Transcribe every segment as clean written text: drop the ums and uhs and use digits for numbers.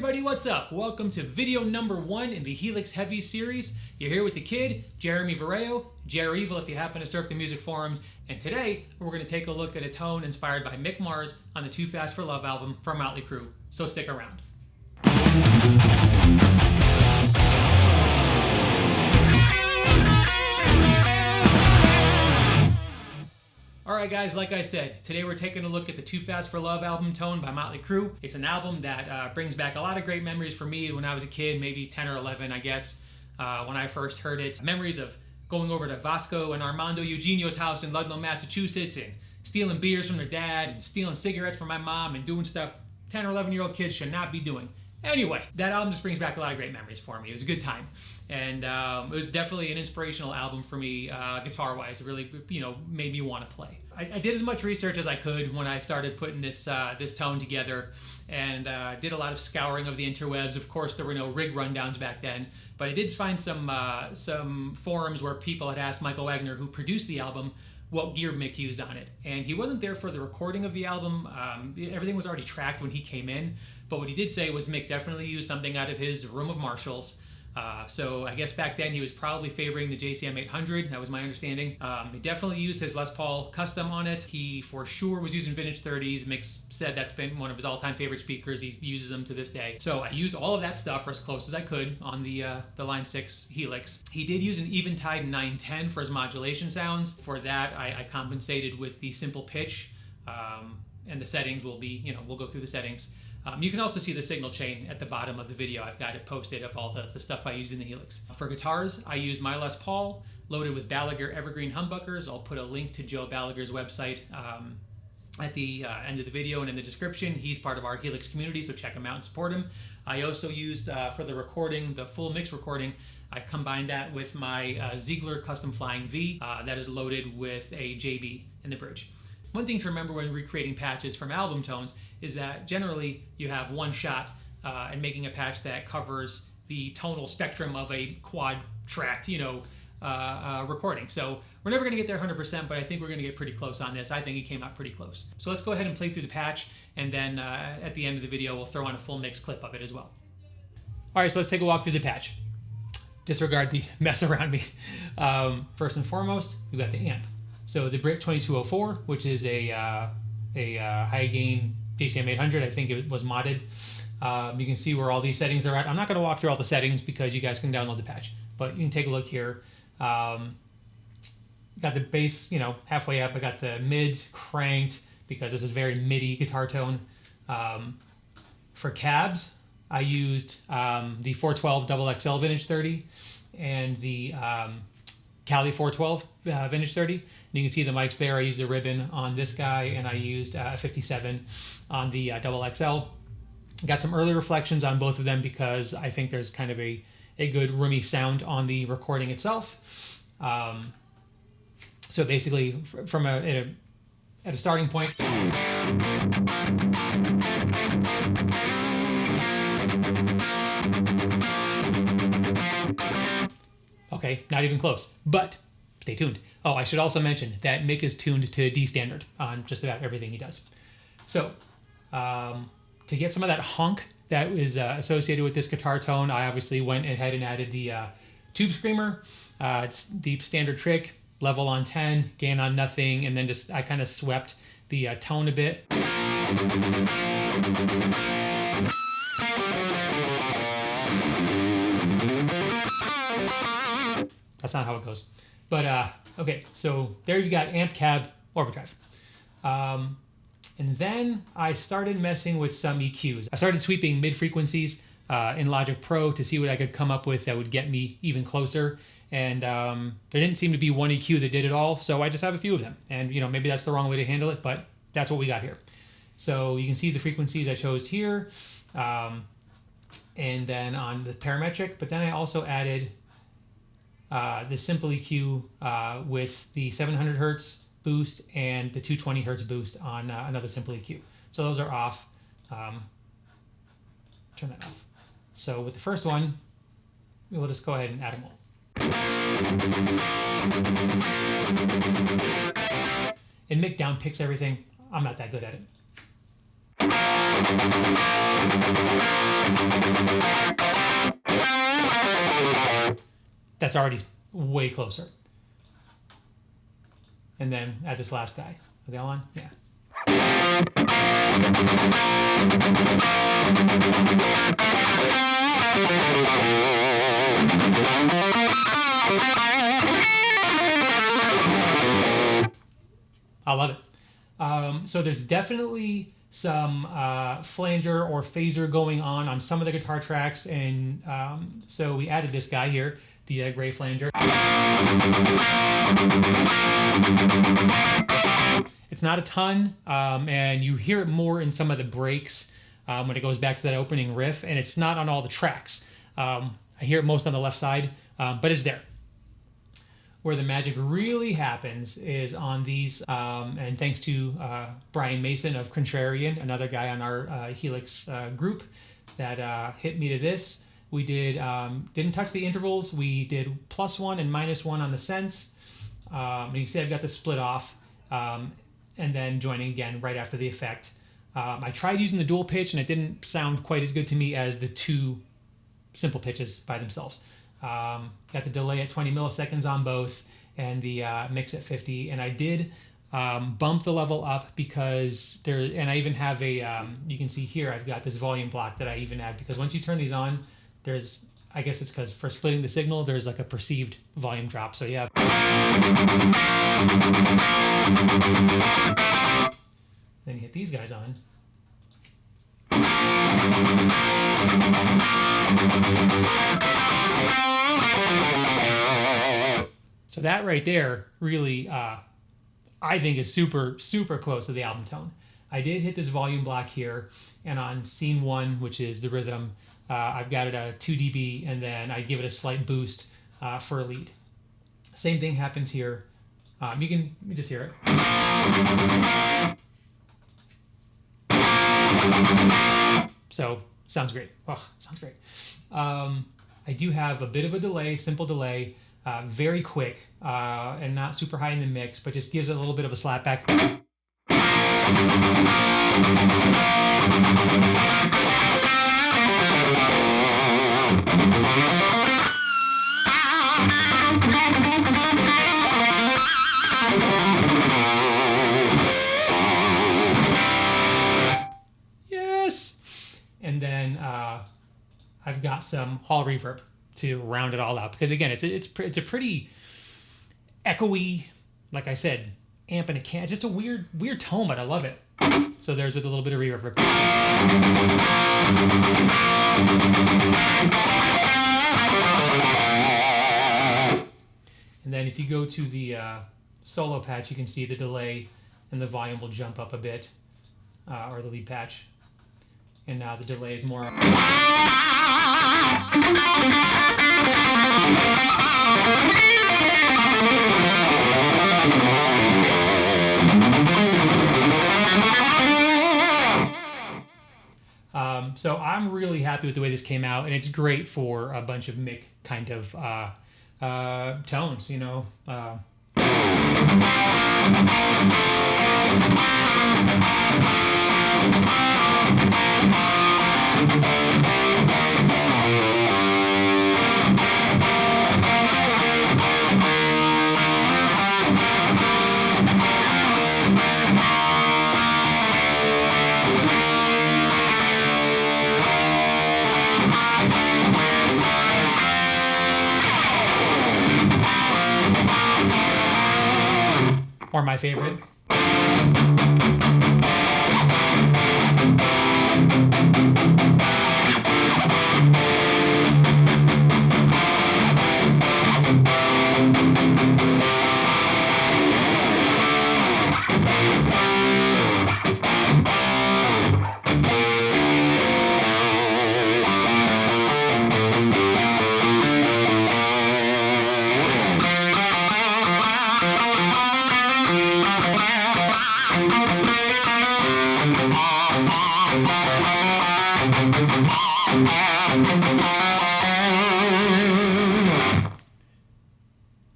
everybody, what's up? Welcome to video number 1 in the Helix Heavies series. You're here with the kid, Jeremy Vareo, Jerry Evil if you happen to surf the music forums, and today we're going to take a look at a tone inspired by Mick Mars on the Too Fast for Love album from Motley Crue, so stick around. Alright guys, like I said, today we're taking a look at the Too Fast for Love album tone by Motley Crue. It's an album that brings back a lot of great memories for me when I was a kid, maybe 10 or 11 I guess, when I first heard it. Memories of going over to Vasco and Armando Eugenio's house in Ludlow, Massachusetts and stealing beers from their dad and stealing cigarettes from my mom and doing stuff 10 or 11-year-old kids should not be doing. Anyway, that album just brings back a lot of great memories for me. It was a good time. And it was definitely an inspirational album for me, guitar-wise. It really, made me want to play. I did as much research as I could when I started putting this tone together, and did a lot of scouring of the interwebs. Of course, there were no rig rundowns back then, but I did find some forums where people had asked Michael Wagner, who produced the album, what gear Mick used on it. And he wasn't there for the recording of the album. Everything was already tracked when he came in. But what he did say was Mick definitely used something out of his room of Marshalls. So I guess back then he was probably favoring the JCM 800. That was my understanding. He definitely used his Les Paul Custom on it. He for sure was using vintage 30s. Mick said that's been one of his all-time favorite speakers. He uses them to this day. So I used all of that stuff for as close as I could on the Line 6 Helix. He did use an Eventide 910 for his modulation sounds. For that, I compensated with the simple pitch. And the settings will be, we'll go through the settings. You can also see the signal chain at the bottom of the video. I've got it posted of all the stuff I use in the Helix. For guitars, I use my Les Paul loaded with Balaguer Evergreen humbuckers. I'll put a link to Joe Balaguer's website at the end of the video and in the description. He's part of our Helix community, so check him out and support him. I also used, for the recording, the full mix recording, I combined that with my Zeegler Custom Flying V that is loaded with a JB in the bridge. One thing to remember when recreating patches from album tones is that generally you have one shot at making a patch that covers the tonal spectrum of a quad-tracked, recording. So we're never going to get there 100%, but I think we're going to get pretty close on this. I think it came out pretty close. So let's go ahead and play through the patch, and then at the end of the video we'll throw on a full mix clip of it as well. All right, so let's take a walk through the patch. Disregard the mess around me. First and foremost, we've got the amp. So the Brit 2204, which is a high gain JCM 800, I think it was modded. You can see where all these settings are at. I'm not going to walk through all the settings because you guys can download the patch, but you can take a look here. Got the bass, halfway up. I got the mids cranked because this is very MIDI guitar tone. For cabs, I used the 412 XXL Vintage 30 and the Cali 412 Vintage 30. And you can see the mics there. I used a ribbon on this guy, and I used a 57 on the XXL. Got some early reflections on both of them because I think there's kind of a good roomy sound on the recording itself. So basically, from at a starting point. Okay, not even close, but stay tuned. Oh, I should also mention that Mick is tuned to D standard on just about everything he does. So, to get some of that honk that is associated with this guitar tone, I obviously went ahead and added the tube screamer. It's the standard trick, level on 10, gain on nothing, and then I kind of swept the tone a bit. That's not how it goes. But, okay, so there you've got amp, cab, overdrive. And then I started messing with some EQs. I started sweeping mid-frequencies in Logic Pro to see what I could come up with that would get me even closer. And there didn't seem to be one EQ that did it all, so I just have a few of them. And, maybe that's the wrong way to handle it, but that's what we got here. So you can see the frequencies I chose here. And then on the parametric, but then I also added the simple EQ with the 700 hertz boost and the 220 hertz boost on another simple EQ. So those are off. Turn that off. So with the first one, we'll just go ahead and add them all. And Mick down picks everything. I'm not that good at it. That's already way closer. And then add this last guy. Are they all on? Yeah. I love it. So there's definitely some flanger or phaser going on some of the guitar tracks, and so we added this guy here, the gray flanger. It's not a ton, and you hear it more in some of the breaks when it goes back to that opening riff, and it's not on all the tracks. I hear it most on the left side, but it's there. Where the magic really happens is on these, and thanks to Brian Mason of Contrarian, another guy on our Helix group that hit me to this. We didn't touch the intervals. We did +1 and -1 on the cents. And you see I've got the split off, and then joining again right after the effect. I tried using the dual pitch, and it didn't sound quite as good to me as the two simple pitches by themselves. Got the delay at 20 milliseconds on both, and the mix at 50. And I did bump the level up because and I even have a, you can see here, I've got this volume block that I even add, because once you turn these on, I guess it's because for splitting the signal, there's like a perceived volume drop. So you have. Then you hit these guys on. So that right there really, I think is super, super close to the album tone. I did hit this volume block here, and on scene 1, which is the rhythm, I've got it at 2 dB, and then I give it a slight boost for a lead. Same thing happens here. You can just hear it. So, sounds great. Oh, sounds great. I do have a bit of a delay, simple delay, very quick, and not super high in the mix, but just gives it a little bit of a slap back. Yes! And then I've got some hall reverb to round it all out, because again, it's a pretty echoey, like I said, amp in a can. It's just a weird tone, but I love it. So there's with a little bit of reverb. And then if you go to the solo patch, you can see the delay and the volume will jump up a bit, or the lead patch. And now the delay is more. So I'm really happy with the way this came out, and it's great for a bunch of Mick kind of tones, you know. Or my favorite.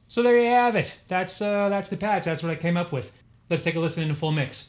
So there you have it. That's the patch. That's what I came up with. Let's take a listen in a full mix.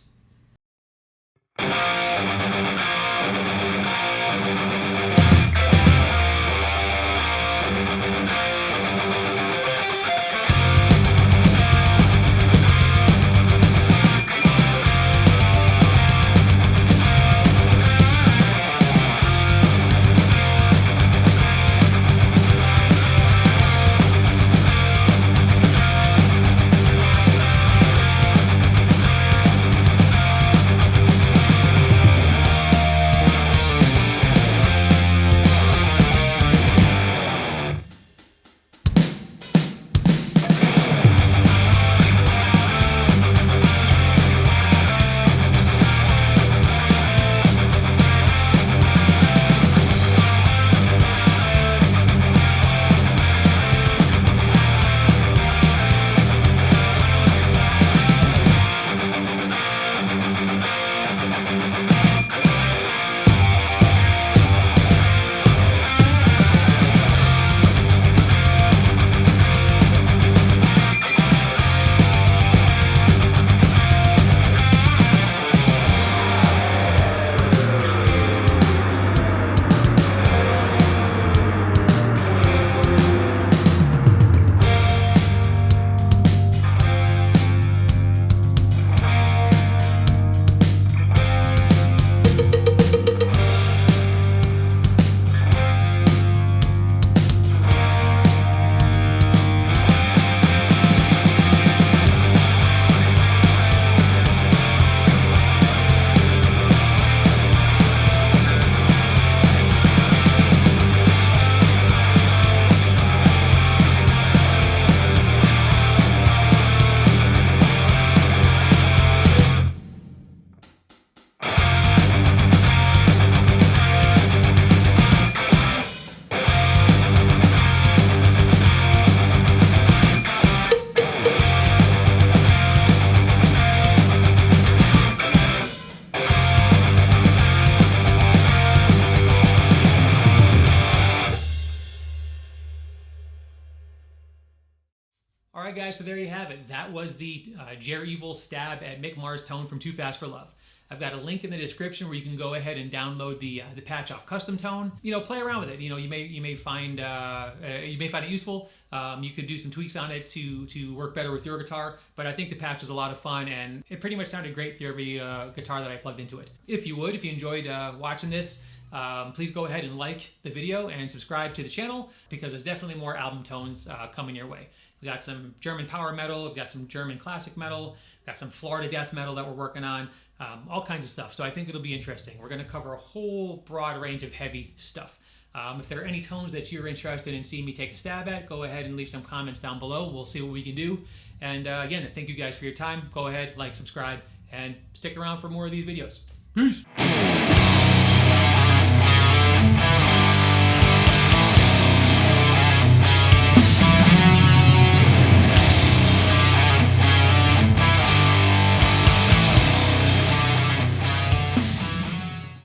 Alright guys, so there you have it. That was the Jer Evil stab at Mick Mars tone from Too Fast for Love. I've got a link in the description where you can go ahead and download the patch off Custom Tone. You know, play around with it. You know, you may find it useful. You could do some tweaks on it to work better with your guitar. But I think the patch is a lot of fun, and it pretty much sounded great through every guitar that I plugged into it. If you enjoyed watching this, please go ahead and like the video and subscribe to the channel, because there's definitely more album tones coming your way. We got some German power metal, we've got some German classic metal, got some Florida death metal that we're working on, all kinds of stuff. So I think it'll be interesting. We're going to cover a whole broad range of heavy stuff. If there are any tones that you're interested in seeing me take a stab at, go ahead and leave some comments down below. We'll see what we can do. And again, thank you guys for your time. Go ahead, like, subscribe, and stick around for more of these videos. Peace!